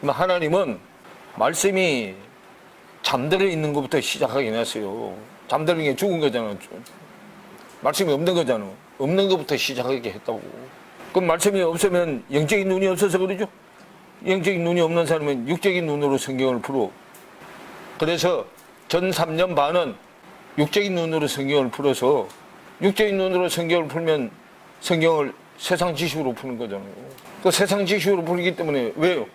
하나님은 말씀이 잠들어 있는 것부터 시작하긴 했어요. 잠드는 게 죽은 거잖아. 말씀이 없는 거잖아. 없는 것부터 시작하게 했다고. 그럼 말씀이 없으면 영적인 눈이 없어서 그러죠. 영적인 눈이 없는 사람은 육적인 눈으로 성경을 풀어. 그래서 전 3년 반은 육적인 눈으로 성경을 풀어서, 육적인 눈으로 성경을 풀면 성경을 세상 지식으로 푸는 거잖아요. 그 세상 지식으로 풀기 때문에 왜요?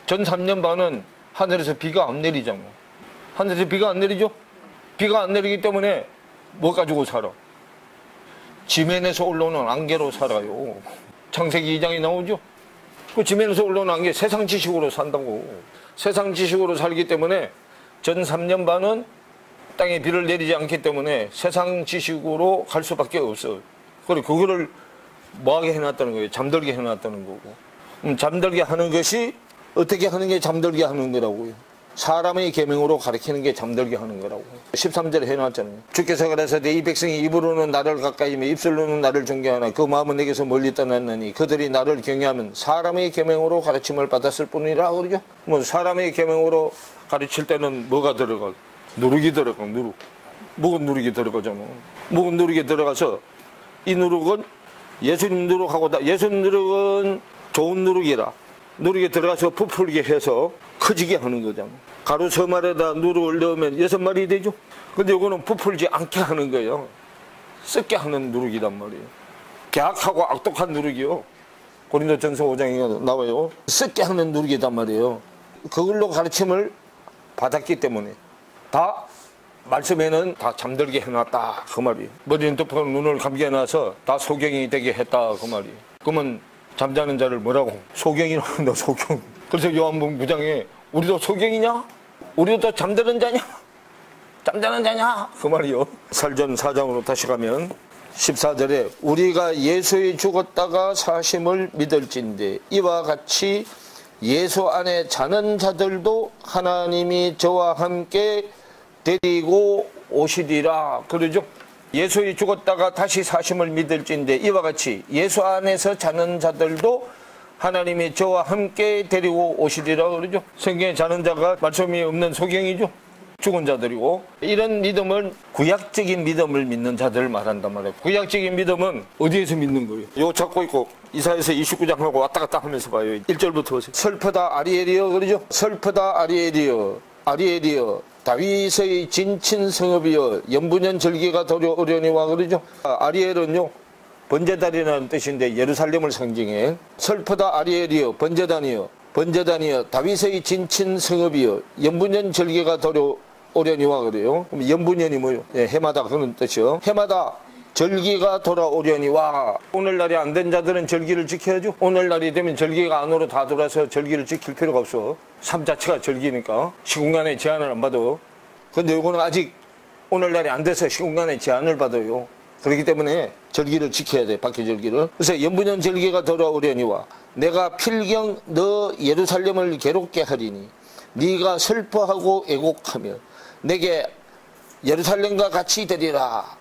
전 3년 반은 하늘에서 비가 안 내리잖아. 하늘에서 비가 안 내리죠? 비가 안 내리기 때문에 뭐 가지고 살아? 지면에서 올라오는 안개로 살아요. 창세기 2장에 나오죠? 그 지면에서 올라오는 안개, 세상 지식으로 산다고. 세상 지식으로 살기 때문에 전 3년 반은 땅에 비를 내리지 않기 때문에 세상 지식으로 갈 수밖에 없어. 그래, 그거를 뭐하게 해놨다는 거예요? 잠들게 해놨다는 거고. 잠들게 하는 것이 어떻게 하는 게 잠들게 하는 거라고요? 사람의 계명으로 가르치는 게 잠들게 하는 거라고. 13절에 해놨잖아요. 주께서 그래서 이 백성이 입으로는 나를 가까이며 입술로는 나를 존경하나 그 마음은 내게서 멀리 떠났느니 그들이 나를 경외하면 사람의 계명으로 가르침을 받았을 뿐이라 그러죠. 뭐 사람의 계명으로 가르칠 때는 뭐가 들어가? 누룩이 들어가. 누룩. 묵은 누룩이 들어가잖아. 묵은 누룩이 들어가서 이 누룩은 예수님 누룩하고 예수님 누룩은 좋은 누룩이라. 누룩에 들어가서 부풀게 해서 커지게 하는 거잖아. 가루 서말에다 누룩을 넣으면 6마리 되죠. 근데 이거는 부풀지 않게 하는 거예요. 썩게 하는 누룩이란 말이에요. 계악하고 악독한 누룩이요. 고린도전서 5장에 나와요. 썩게 하는 누룩이란 말이에요. 그걸로 가르침을 받았기 때문에 다 말씀에는 다 잠들게 해놨다 그 말이에요. 머리는 덮고 눈을 감게 해놔서 다 소경이 되게 했다 그 말이에요. 그러면 잠자는 자를 뭐라고? 소경이라고 한다. 소경. 그래서 요한복음 9장에 우리도 소경이냐? 우리도 잠드는 자냐? 잠자는 자냐? 그 말이요. 살전 4장으로 다시 가면 14절에 우리가 예수의 죽었다가 사심을 믿을진데 이와 같이 예수 안에 자는 자들도 하나님이 저와 함께 데리고 오시리라 그러죠. 예수의 죽었다가 다시 사심을 믿을진데 이와 같이 예수 안에서 자는 자들도 하나님이 저와 함께 데리고 오시리라 그러죠. 성경에 자는 자가 말씀이 없는 소경이죠. 죽은 자들이고, 이런 믿음은 구약적인 믿음을 믿는 자들을 말한단 말이에요. 구약적인 믿음은 어디에서 믿는 거예요? 이거 잡고 있고 이사야서 29장하고 왔다 갔다 하면서 봐요. 1절부터 보세요. 슬프다 아리엘이여 그러죠. 슬프다 아리엘이여 아리엘이여 다윗의 진친 성읍이여 연분연 절기가 도려오려니와 그러죠. 아리엘은요 번제단이라는 뜻인데 예루살렘을 상징해. 슬프다 아리엘이여 번제단이여 번제단이여 다윗의 진친 성읍이여 연분연 절기가 도려오려니와 그래요. 그럼 연분연이 뭐예요? 예, 해마다 그런 뜻이요. 해마다 절기가 돌아오려니와. 오늘날이 안 된 자들은 절기를 지켜야죠. 오늘날이 되면 절기가 안으로 다 돌아서 절기를 지킬 필요가 없어. 삶 자체가 절기니까 시공간의 제한을 안 받아. 근데 이거는 아직 오늘날이 안 돼서 시공간의 제한을 받아요. 그렇기 때문에 절기를 지켜야 돼. 박해 절기를. 그래서 연분연 절기가 돌아오려니와 내가 필경 너 예루살렘을 괴롭게 하리니 네가 슬퍼하고 애곡하며 내게 예루살렘과 같이 되리라.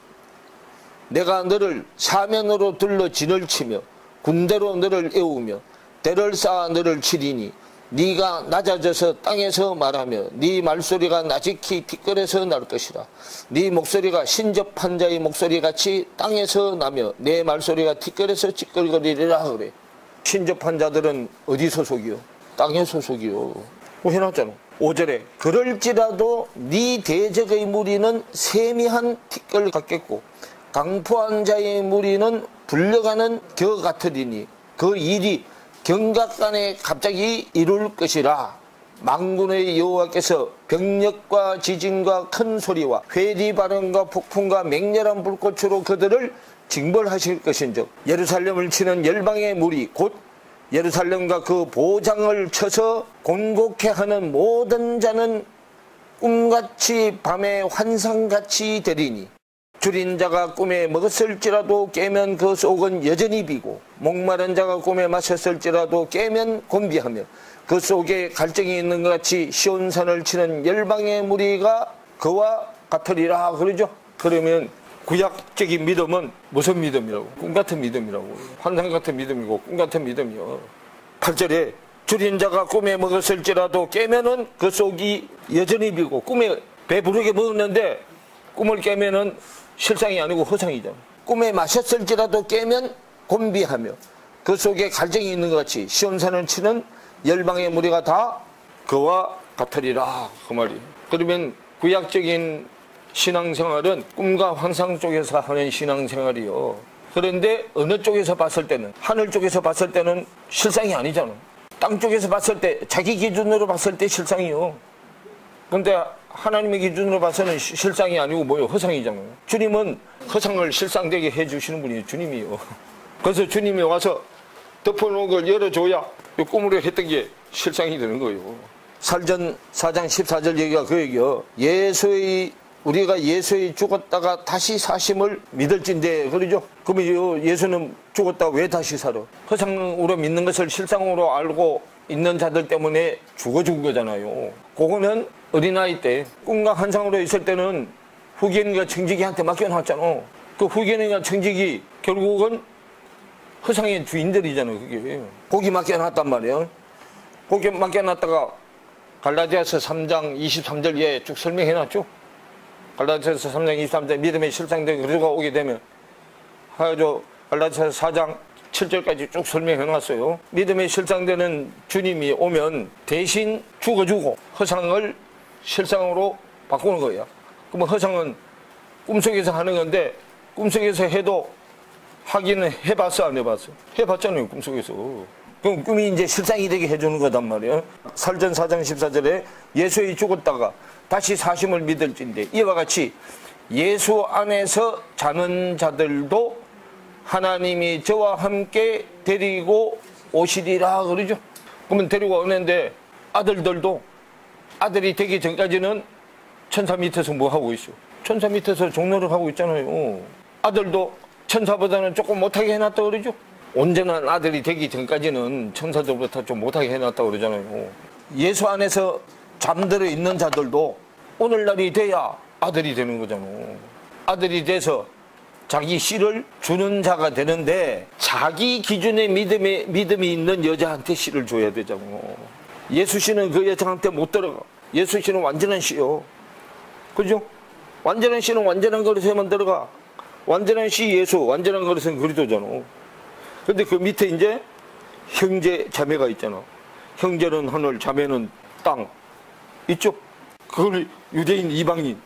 내가 너를 사면으로 둘러 진을 치며 군대로 너를 애우며 대를 쌓아 너를 치리니 네가 낮아져서 땅에서 말하며 네 말소리가 나직히 티끌에서 날 것이라. 네 목소리가 신접한 자의 목소리같이 땅에서 나며 내 말소리가 티끌에서 찌끌거리리라 그래. 신접한 자들은 어디 소속이요? 땅의 소속이요. 해놨잖아. 5절에 그럴지라도 네 대적의 무리는 세미한 티끌 같겠고 강포한 자의 무리는 불려가는 겨 같으리니 그 일이 경각간에 갑자기 이룰 것이라. 만군의 여호와께서 병력과 지진과 큰 소리와 회리 발음과 폭풍과 맹렬한 불꽃으로 그들을 징벌하실 것인즉 예루살렘을 치는 열방의 무리 곧 예루살렘과 그 보장을 쳐서 곤곡해 하는 모든 자는 꿈같이 밤에 환상같이 되리니 줄인 자가 꿈에 먹었을지라도 깨면 그 속은 여전히 비고 목마른 자가 꿈에 마셨을지라도 깨면 곤비하며 그 속에 갈증이 있는 것 같이 시온산을 치는 열방의 무리가 그와 같으리라 그러죠. 그러면 구약적인 믿음은 무슨 믿음이라고? 꿈같은 믿음이라고. 환상 같은 믿음이고 꿈같은 믿음이요. 8절에 줄인 자가 꿈에 먹었을지라도 깨면은 그 속이 여전히 비고, 꿈에 배부르게 먹었는데 꿈을 깨면은 실상이 아니고 허상이잖아. 꿈에 마셨을지라도 깨면 곤비하며 그 속에 갈증이 있는 것 같이 시험산을 치는 열방의 무리가 다 그와 같으리라, 그 말이에요. 그러면 구약적인 신앙생활은 꿈과 환상 쪽에서 하는 신앙생활이요. 그런데 어느 쪽에서 봤을 때는, 하늘 쪽에서 봤을 때는 실상이 아니잖아. 땅 쪽에서 봤을 때, 자기 기준으로 봤을 때 실상이요. 근데 하나님의 기준으로 봐서는 실상이 아니고 뭐요? 허상이잖아요. 주님은 허상을 실상되게 해주시는 분이 주님이요. 그래서 주님이 와서 덮어놓은 걸 열어줘야 이 꿈으로 했던 게 실상이 되는 거예요. 살전 4장 14절 얘기가 그 얘기요. 우리가 예수의 죽었다가 다시 사심을 믿을진데, 그러죠? 그러면 예수는 죽었다가 왜 다시 살아? 허상으로 믿는 것을 실상으로 알고 있는 자들 때문에 죽은 거잖아요. 그거는 어린아이 때, 꿈과 환상으로 있을 때는 후견인과 청지기한테 맡겨놨잖아. 그 후견인과 청지기 결국은 허상의 주인들이잖아요, 그게. 거기 맡겨놨단 말이에요. 거기 맡겨놨다가 갈라디아서 3장 23절에 쭉 설명해놨죠. 갈라디아서 3장 23절 믿음의 실상된 그리스도가 오게 되면 하여조 갈라디아서 4장 7절까지 쭉 설명해놨어요. 믿음의 실상되는 주님이 오면 대신 죽어주고 허상을 실상으로 바꾸는 거예요. 그러면 허상은 꿈속에서 하는 건데, 꿈속에서 해도 하기는 해봤어, 안 해봤어? 해봤잖아요, 꿈속에서. 그럼 꿈이 이제 실상이 되게 해주는 거단 말이에요. 살전 4장 14절에 예수의 죽었다가 다시 사심을 믿을진데, 이와 같이 예수 안에서 자는 자들도 하나님이 저와 함께 데리고 오시리라, 그러죠. 그러면 데리고 오는데 아들들도 아들이 되기 전까지는 천사 밑에서 뭐 하고 있어? 천사 밑에서 종노를 하고 있잖아요. 아들도 천사보다는 조금 못하게 해놨다 그러죠. 온전한 아들이 되기 전까지는 천사들보다 좀 못하게 해놨다 그러잖아요. 예수 안에서 잠들어 있는 자들도 오늘날이 돼야 아들이 되는 거잖아요. 아들이 돼서 자기 씨를 주는 자가 되는데, 자기 기준의 믿음이 있는 여자한테 씨를 줘야 되잖아요. 예수 씨는 그 여자한테 못 들어가. 예수 씨는 완전한 씨요. 그죠? 완전한 씨는 완전한 그릇에만 들어가. 완전한 씨 예수, 완전한 그릇은 그리스도잖아. 근데 그 밑에 이제 형제 자매가 있잖아. 형제는 하늘, 자매는 땅 있죠? 그걸 유대인 이방인,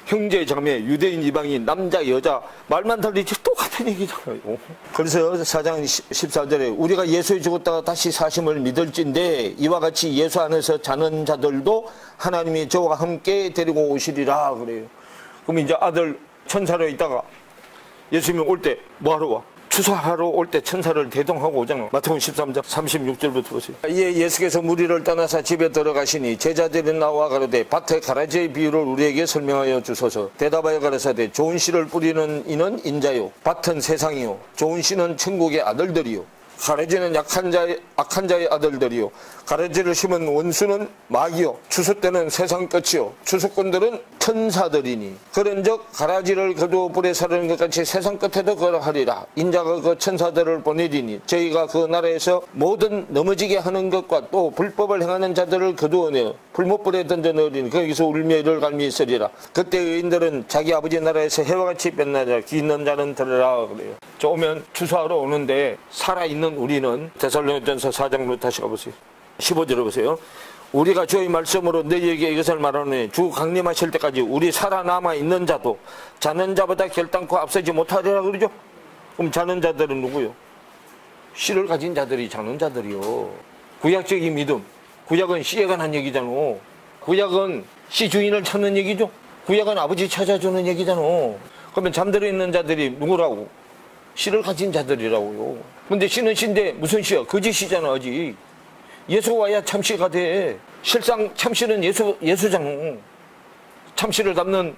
형제 자매, 유대인 이방인, 남자 여자 말만 달리지 똑같은 얘기잖아요. 그래서 4장 14절에 우리가 예수에 죽었다가 다시 사심을 믿을진데 이와 같이 예수 안에서 자는 자들도 하나님이 저와 함께 데리고 오시리라 그래요. 그럼 이제 아들 천사로 있다가 예수님이 올 때 뭐하러 와? 추수하러 올 때 천사를 대동하고 오잖아. 마태복음 13장 36절부터 보세요. 이에 예수께서 무리를 떠나서 집에 들어가시니 제자들이 나와 가로되 밭에 가라지의 비유를 우리에게 설명하여 주소서. 대답하여 가라사대 좋은 씨를 뿌리는 이는 인자요 밭은 세상이요 좋은 씨는 천국의 아들들이요 가라지는 악한 자의 아들들이요 가라지를 심은 원수는 마귀요 추수 때는 세상 끝이요 추수꾼들은 천사들이니 그런즉 가라지를 거두어 불에 사르는 것 같이 세상 끝에도 그러하리라. 인자가 그 천사들을 보내리니 저희가 그 나라에서 모든 넘어지게 하는 것과 또 불법을 행하는 자들을 거두어내어 불못불에 던져 넣으리니 거기서 울며 이를 갈미 있으리라. 그때 의인들은 자기 아버지 나라에서 해와 같이 빛나자 귀 있는 자는 들으라 그래요. 저 오면 추수하러 오는데 살아있는 우리는 데살로니가전서 4장으로 다시 가보세요. 15절을 보세요. 우리가 주의 말씀으로 너희에게 이것을 말하노니 주 강림하실 때까지 우리 살아남아 있는 자도 자는 자보다 결단코 앞서지 못하리라 그러죠. 그럼 자는 자들은 누구요? 씨를 가진 자들이 자는 자들이요. 구약적인 믿음, 구약은 씨에 관한 얘기잖아. 구약은 씨 주인을 찾는 얘기죠. 구약은 아버지 찾아주는 얘기잖아. 그러면 잠들어 있는 자들이 누구라고? 씨를 가진 자들이라고요. 근데 씨는 씨인데 무슨 씨야? 거짓이잖아 아직. 예수가 와야 참씨가 돼. 실상 참씨는 예수잖아. 참씨를 담는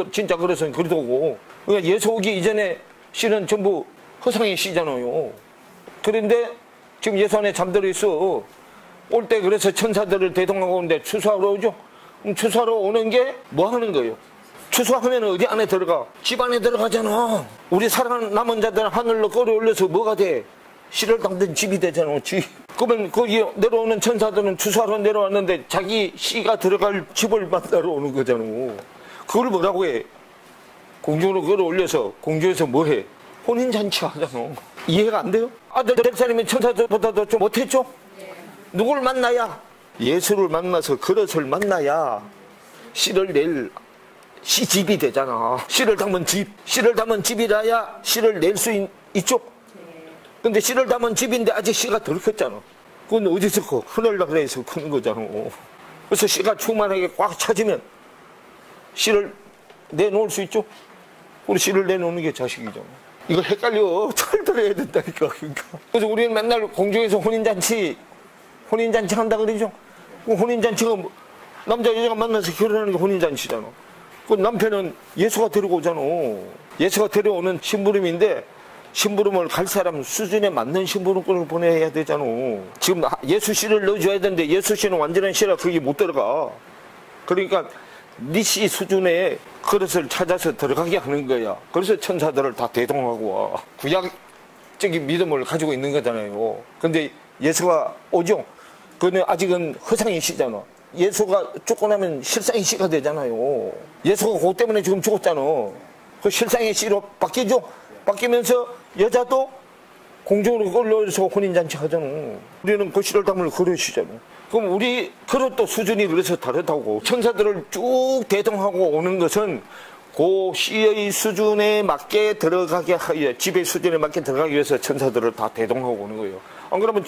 진짜 그릇은 그리스도고. 그러니까 예수 오기 이전에 씨는 전부 허상의 씨잖아요. 그런데 지금 예수 안에 잠들어 있어. 올 때 그래서 천사들을 대동하고 오는데 추수하러 오죠. 그럼 추수하러 오는 게 뭐 하는 거예요? 추수하면 어디 안에 들어가? 집 안에 들어가잖아. 우리 살아남은 자들은 하늘로 끌어올려서 뭐가 돼? 씨를 담는 집이 되잖아. 집. 그러면 거기 내려오는 천사들은 주사로 내려왔는데 자기 씨가 들어갈 집을 만나러 오는 거잖아. 그걸 뭐라고 해? 공중으로 끌어올려서 공중에서 뭐 해? 혼인잔치 하잖아. 이해가 안 돼요? 아들 백살이면 천사들보다도 좀 못했죠? 누굴 만나야? 예수를 만나서 그릇을 만나야 씨를 낼 씨집이 되잖아. 씨를 담은 집, 씨를 담은 집이라야 씨를 낼 수 있죠? 근데 씨를 담은 집인데 아직 씨가 덜 컸잖아. 그건 어디서 커? 하늘나라에서 크는 거잖아. 그래서 씨가 충만하게 꽉 차지면 씨를 내놓을 수 있죠? 우리 씨를 내놓는 게 자식이잖아. 이거 헷갈려. 잘 들어야 된다니까. 그러니까. 그래서 우리는 맨날 공중에서 혼인잔치 한다 그러죠? 혼인잔치가 남자 여자가 만나서 결혼하는 게 혼인잔치잖아. 그 남편은 예수가 데리고 오잖아. 예수가 데려오는 심부름인데 심부름을 갈 사람 수준에 맞는 심부름꾼을 보내야 되잖아. 지금 예수 씨를 넣어줘야 되는데 예수 씨는 완전한 씨라 거기 못 들어가. 그러니까 네 씨 수준의 그릇을 찾아서 들어가게 하는 거야. 그래서 천사들을 다 대동하고 와. 구약적인 믿음을 가지고 있는 거잖아요. 근데 예수가 오죠. 그는 아직은 허상의 씨잖아. 예수가 죽고 나면 실상의 씨가 되잖아요. 예수가 그것 때문에 지금 죽었잖아. 그 실상의 씨로 바뀌죠. 바뀌면서 여자도 공중으로 끌려서 혼인잔치 하잖아. 우리는 그 씨를 담을 그릇이잖아. 그럼 우리 그릇도 수준이 그래서 다르다고. 천사들을 쭉 대동하고 오는 것은 그 씨의 수준에 맞게 들어가게 하여, 집의 수준에 맞게 들어가기 위해서 천사들을 다 대동하고 오는 거예요. 안 그러면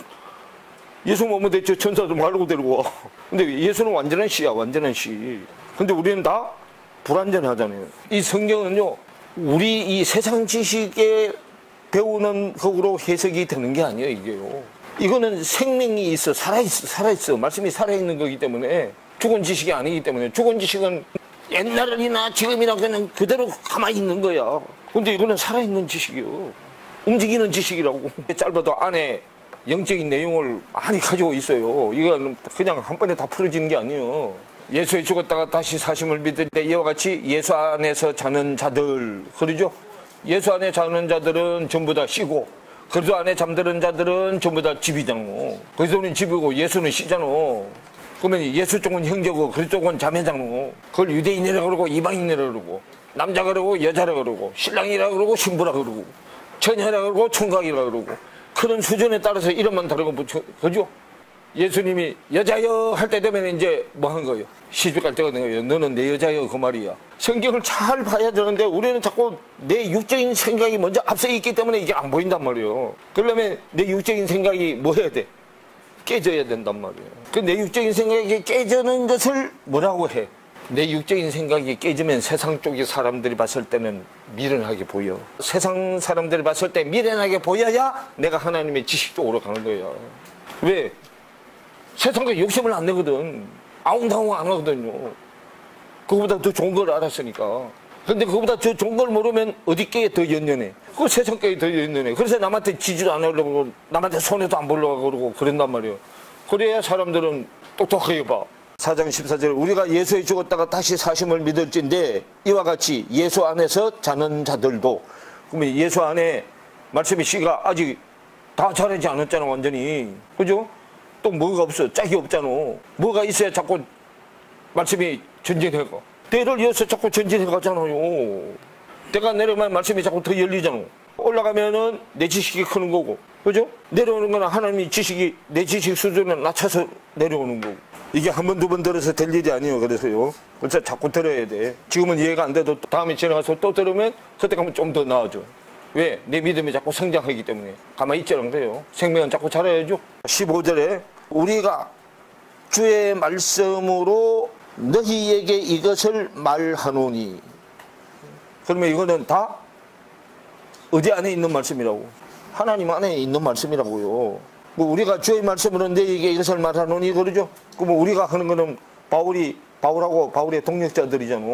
예수 오면 대체 천사들 말고 데리고 와. 근데 예수는 완전한 씨야, 완전한 씨. 근데 우리는 다 불완전하잖아요. 이 성경은요, 우리 이 세상 지식에 배우는 거로 해석이 되는 게 아니에요, 이게요. 이거는 생명이 있어, 살아있어. 말씀이 살아있는 거기 때문에 죽은 지식이 아니기 때문에. 죽은 지식은 옛날이나 지금이나 그냥 그대로 가만히 있는 거야. 근데 이거는 살아있는 지식이요. 움직이는 지식이라고. 짧아도 안에 영적인 내용을 많이 가지고 있어요. 이건 그냥 한 번에 다 풀어지는 게 아니에요. 예수에 죽었다가 다시 사심을 믿을 때 이와 같이 예수 안에서 자는 자들, 그러죠? 예수 안에 자는 자들은 전부 다 씨고, 그리스도 안에 잠드는 자들은 전부 다 집이잖아. 그리스도는 집이고 예수는 씨잖아. 그러면 예수 쪽은 형제고 그리스도 쪽은 자매잖아. 그걸 유대인이라 그러고 이방인이라 그러고, 남자가 그러고 여자라 그러고, 신랑이라 그러고 신부라 그러고, 처녀라 그러고 총각이라 그러고, 그런 수준에 따라서 이름만 다르고 붙여, 그죠? 예수님이 여자여 할 때 되면 이제 뭐 한 거예요? 시집갈 때가 된 거예요. 너는 내 여자여, 그 말이야. 성경을 잘 봐야 되는데 우리는 자꾸 내 육적인 생각이 먼저 앞서 있기 때문에 이게 안 보인단 말이에요. 그러려면 내 육적인 생각이 뭐 해야 돼? 깨져야 된단 말이에요. 그 내 육적인 생각이 깨지는 것을 뭐라고 해? 내 육적인 생각이 깨지면 세상 쪽의 사람들이 봤을 때는 미련하게 보여. 세상 사람들이 봤을 때 미련하게 보여야 내가 하나님의 지식 쪽으로 가는 거야. 왜? 세상에 욕심을 안 내거든. 아웅다웅 안 하거든요. 그거보다 더 좋은 걸 알았으니까. 근데 그거보다 더 좋은 걸 모르면 어디께 더 연연해? 그 세상께 더 연연해. 그래서 남한테 지지도 안 하려고 그러고, 남한테 손해도 안 보려고 그러고 그런단 말이에요. 그래야 사람들은 똑똑하게 봐. 4장 14절, 우리가 예수에 죽었다가 다시 사심을 믿을진데 이와 같이 예수 안에서 자는 자들도. 그러면 예수 안에 말씀의 씨가 아직 다 자라지 않았잖아, 완전히. 그죠? 또 뭐가 없어? 짝이 없잖아. 뭐가 있어야 자꾸 말씀이 전진해가. 때를 이어서 자꾸 전진해가잖아요. 때가 내려가면 말씀이 자꾸 더 열리잖아. 올라가면은 내 지식이 크는 거고, 그죠? 내려오는 거는 하나님의 지식이 내 지식 수준을 낮춰서 내려오는 거고. 이게 한 번, 두 번 들어서 될 일이 아니에요. 그래서요. 그래서 자꾸 들어야 돼. 지금은 이해가 안 돼도 다음에 지나가서 또 들으면 그때 가면 좀 더 나아져. 왜? 내 믿음이 자꾸 성장하기 때문에. 가만히 있지는 그래요. 생명은 자꾸 자라야죠. 15절에 우리가 주의 말씀으로 너희에게 이것을 말하노니. 그러면 이거는 다 어디 안에 있는 말씀이라고? 하나님 안에 있는 말씀이라고요. 뭐 우리가 주의 말씀으로 너희에게 이것을 말하노니 그러죠? 그럼 우리가 하는 거는 바울하고 바울의 동력자들이잖아.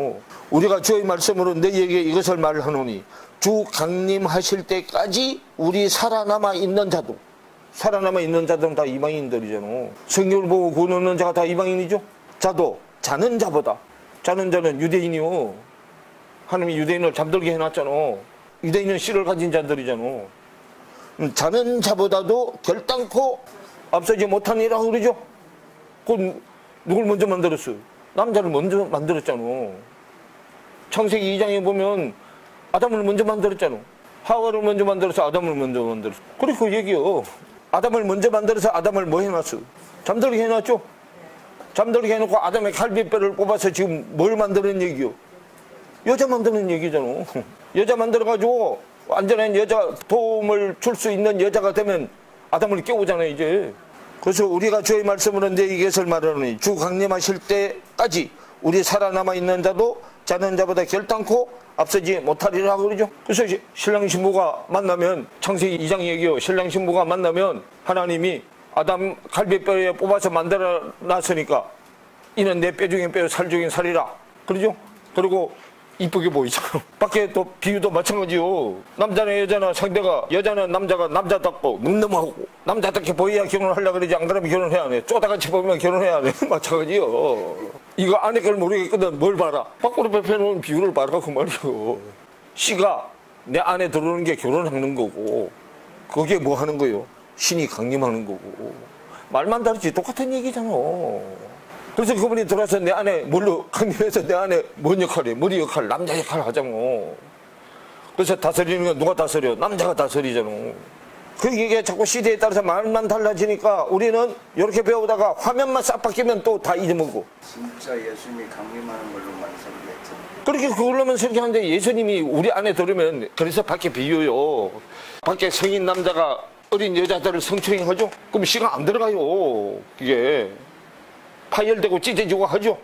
우리가 주의 말씀으로 너희에게 이것을 말하노니 주 강림하실 때까지 우리 살아남아 있는 자들은 다 이방인들이잖아. 성경을 보고 구원하는 자가 다 이방인이죠. 자도 자는 자보다, 자는 자는 유대인이요. 하나님이 유대인을 잠들게 해놨잖아. 유대인은 씨를 가진 자들이잖아. 자는 자보다도 결단코 앞서지 못하니라 그러죠. 그 누굴 먼저 만들었어? 남자를 먼저 만들었잖아. 창세기 2장에 보면 아담을 먼저 만들었잖아. 하와를 먼저 만들어서 아담을 먼저 만들었어. 그래 그 얘기요. 아담을 먼저 만들어서 아담을 뭐 해놨어? 잠들게 해놨죠. 잠들게 해놓고 아담의 갈비뼈를 뽑아서 지금 뭘 만드는 얘기요? 여자 만드는 얘기잖아. 여자 만들어가지고 완전한 여자 도움을 줄 수 있는 여자가 되면 아담을 깨우잖아요 이제. 그래서 우리가 주의 말씀으로 내 이것을 말하노니 주 강림하실 때까지 우리 살아남아 있는 자도 자는 자보다 결단코 앞서지 못하리라 그러죠. 그래서 신랑 신부가 만나면 창세기 2장 얘기요. 신랑 신부가 만나면 하나님이 아담 갈비뼈에 뽑아서 만들어 놨으니까 이는 내 뼈 중에 뼈, 살 중에 살이라 그러죠. 그리고 이쁘게 보이잖아. 밖에 또 비유도 마찬가지요. 남자나 여자나 상대가 여자는 남자가 남자답고 늠름하고 남자답게 보여야 결혼하려고 그러지. 안 그러면 결혼해야 안 해. 쪼다같이 보면 결혼해야 안 해. 마찬가지요. 이거 안에 걸 모르겠거든. 뭘 봐라. 밖으로 펴놓은 비유를 봐라 그 말이요. 씨가 내 안에 들어오는 게 결혼하는 거고 그게 뭐 하는 거요? 신이 강림하는 거고. 말만 다르지 똑같은 얘기잖아. 그래서 그분이 들어와서 내 안에 뭘로 강림해서 내 안에 뭔 역할이에요? 머리 역할, 남자 역할 하잖아. 그래서 다스리는 건 누가 다스려? 남자가 다스리잖아. 그 얘기가 자꾸 시대에 따라서 말만 달라지니까 우리는 이렇게 배우다가 화면만 싹 바뀌면 또 다 잊어먹고. 진짜 예수님이 강림하는 걸로만 설계했죠. 그렇게 그걸로만 설계하는데 예수님이 우리 안에 들으면 그래서 밖에 비유요. 밖에 성인 남자가 어린 여자들을 성추행하죠? 그럼 시간 안 들어가요. 그게. 파열되고 찢어지고 하죠.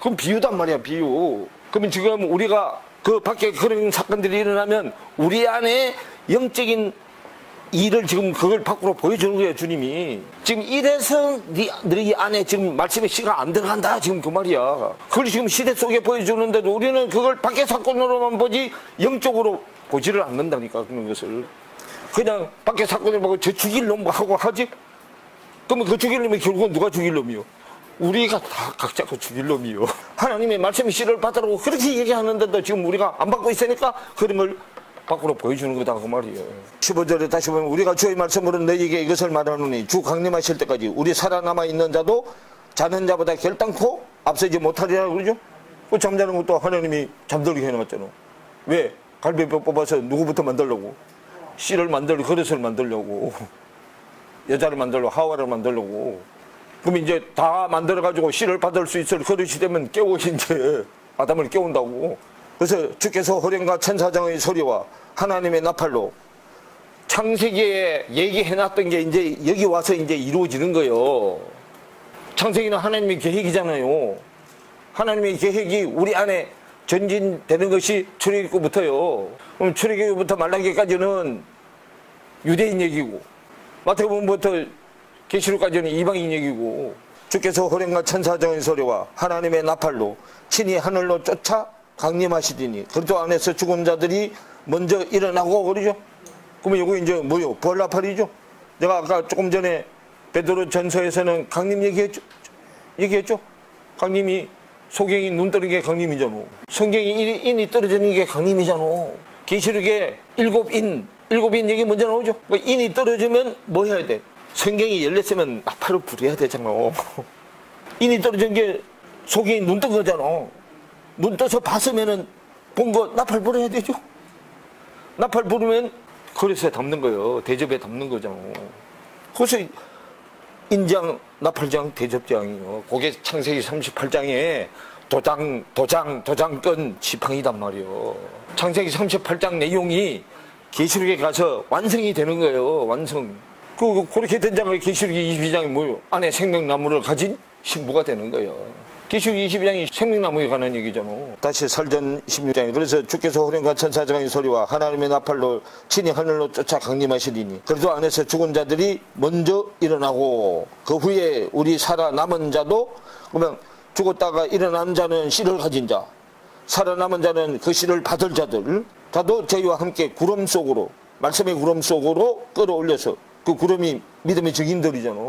그럼 비유단 말이야 비유. 그러면 지금 우리가 그 밖에 그런 사건들이 일어나면 우리 안에 영적인 일을 지금 그걸 밖으로 보여주는 거예요 주님이. 지금 이래서 너희 안에 지금 말씀의 씨가 안 들어간다 지금 그 말이야. 그걸 지금 시대 속에 보여주는데도 우리는 그걸 밖의 사건으로만 보지 영적으로 보지를 않는다니까. 그런 것을 그냥 밖의 사건을 보고 저 죽일 놈 하고 하지. 그러면 그 죽일 놈이 결국은 누가 죽일 놈이요? 우리가 다 각자 그 죽일 놈이요. 하나님의 말씀의 씨를 받으라고 그렇게 얘기하는데도 지금 우리가 안 받고 있으니까 그런 걸 밖으로 보여주는 거다 그 말이에요. 15절에 다시 보면 우리가 주의 말씀으로 너희에게 이것을 말하노니 주 강림하실 때까지 우리 살아남아 있는 자도 자는 자보다 결단코 앞서지 못하리라 그러죠. 그 잠자는 것도 하나님이 잠들게 해놨잖아. 왜? 갈비뼈 뽑아서 누구부터 만들려고? 씨를 만들고 그릇을 만들려고. 여자를 만들려고 하와를 만들려고. 그럼 이제 다 만들어가지고 씨를 받을 수 있을 그릇이 되면 깨워 이제 아담을 깨운다고. 그래서 주께서 호령과 천사장의 소리와 하나님의 나팔로 창세기에 얘기해놨던 게 이제 여기 와서 이제 이루어지는 거예요. 창세기는 하나님의 계획이잖아요. 하나님의 계획이 우리 안에 전진되는 것이 출애굽부터요. 그럼 출애굽부터 말라기까지는 유대인 얘기고 마태복음부터 계시록까지는 이방인 얘기고 주께서 호령과 천사장의 소리와 하나님의 나팔로 친히 하늘로 쫓아 강림하시더니 그리스도 안에서 죽은 자들이 먼저 일어나고 그러죠. 그러면 이거 이제 뭐요? 부활나팔이죠. 내가 아까 조금 전에 베드로 전서에서는 강림 얘기했죠. 강림이 소경이 눈 뜨는 게 강림이잖아. 성경이 인이 떨어지는 게 강림이잖아. 계시록에 일곱 인 얘기 먼저 나오죠. 인이 떨어지면 뭐 해야 돼? 성경이 열렸으면 나팔을 부려야 되잖아. 인이 떨어진 게 소경이 눈 뜬 거잖아. 눈 떠서 봤으면은 본 거 나팔 불어야 되죠. 나팔 부르면 그릇에 담는 거예요. 대접에 담는 거잖아. 그래서 인장, 나팔장, 대접장이요. 그게 창세기 38장에 도장권 지팡이단 말이요. 창세기 38장 내용이 계시록에 가서 완성이 되는 거예요. 완성. 그렇게 된 장의 계시록이 22장이 뭐예요? 안에 생명나무를 가진 신부가 되는 거예요. 계시록 22장이 생명나무에 관한 얘기잖아. 다시 설전 16장에 그래서 주께서 호령과 천사장의 소리와 하나님의 나팔로 친히 하늘로 쫓아 강림하시리니 그래도 안에서 죽은 자들이 먼저 일어나고 그 후에 우리 살아남은 자도 그러면 죽었다가 일어난 자는 씨를 가진 자 살아남은 자는 그 씨를 받을 자들 다도 저희와 함께 구름 속으로 말씀의 구름 속으로 끌어올려서 그 구름이 믿음의 증인들이잖아.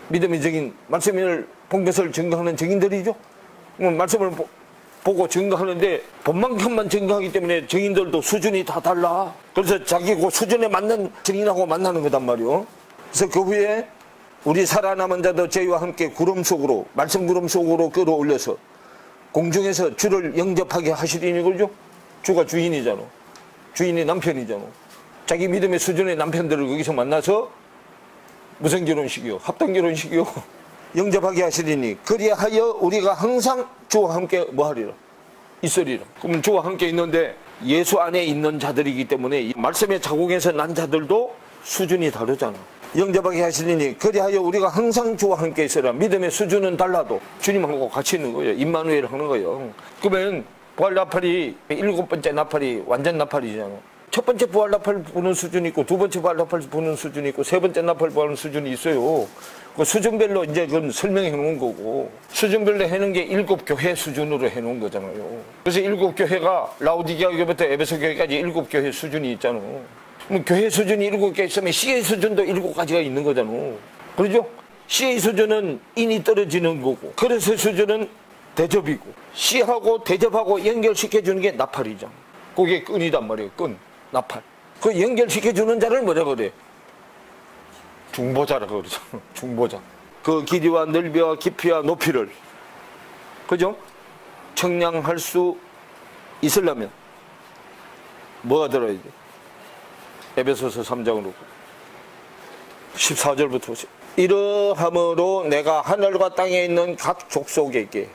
믿음의 증인, 말씀을 본 것을 증거하는 증인들이죠. 말씀을 보고 증거하는데 본 만큼만 증거하기 때문에 증인들도 수준이 다 달라. 그래서 자기 그 수준에 맞는 증인하고 만나는 거단 말이요. 그래서 그 후에 우리 살아남은 자도 저희와 함께 구름 속으로, 말씀 구름 속으로 끌어올려서 공중에서 주를 영접하게 하시리니, 그러죠? 주가 주인이잖아. 주인이 남편이잖아. 자기 믿음의 수준의 남편들을 거기서 만나서 무슨 결혼식이요? 합동 결혼식이요? 영접하게 하시리니 그리하여 우리가 항상 주와 함께 뭐하리라? 있으리라. 그러면 주와 함께 있는데 예수 안에 있는 자들이기 때문에 이 말씀의 자궁에서 난 자들도 수준이 다르잖아. 영접하게 하시리니 그리하여 우리가 항상 주와 함께 있으라. 믿음의 수준은 달라도 주님하고 같이 있는 거예요. 임마누엘 하는 거예요. 그러면 부활 나팔이 7번째 나팔이 완전 나팔이잖아. 첫 번째 부활 나팔 부는 수준이 있고, 두 번째 부활 나팔 부는 수준이 있고, 세 번째 나팔 부는 수준이 있어요. 그 수준별로 이제 그건 설명해 놓은 거고, 수준별로 해놓은 게 7교회 수준으로 해놓은 거잖아요. 그래서 7교회가 라우디게아 교회부터 에베소 교회까지 7교회 수준이 있잖아. 그럼 교회 수준이 7개 있으면 CA 수준도 7가지가 있는 거잖아. 그러죠? CA 수준은 인이 떨어지는 거고, 그래서 수준은 대접이고, C하고 대접하고 연결시켜주는 게 나팔이잖아. 그게 끈이단 말이에요. 끈, 나팔. 그 연결시켜주는 자를 뭐라 그래? 중보자라고 그러죠. 중보자. 그 길이와 넓이와 깊이와 높이를, 그죠? 청량할 수 있으려면 뭐가 들어야 돼? 에베소서 3장으로 14절부터 보세요. 이러함으로 내가 하늘과 땅에 있는 각 족속에게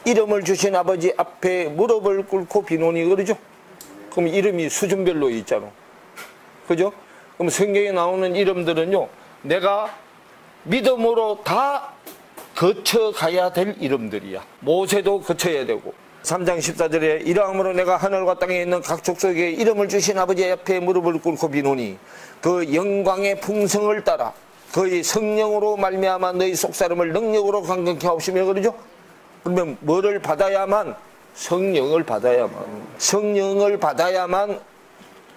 이름을 주신 아버지 앞에 무릎을 꿇고 비노니, 그러죠? 그럼 이름이 수준별로 있잖아. 그죠? 그럼 성경에 나오는 이름들은요, 내가 믿음으로 다 거쳐가야 될 이름들이야. 모세도 거쳐야 되고. 3장 14절에 이러함으로 내가 하늘과 땅에 있는 각 족속에게 이름을 주신 아버지 앞에 무릎을 꿇고 비노니 그 영광의 풍성을 따라 그의 성령으로 말미암아 너희 속사람을 능력으로 강건케 하옵시며, 그러죠? 그러면 뭐를 받아야만? 성령을 받아야만. 성령을 받아야만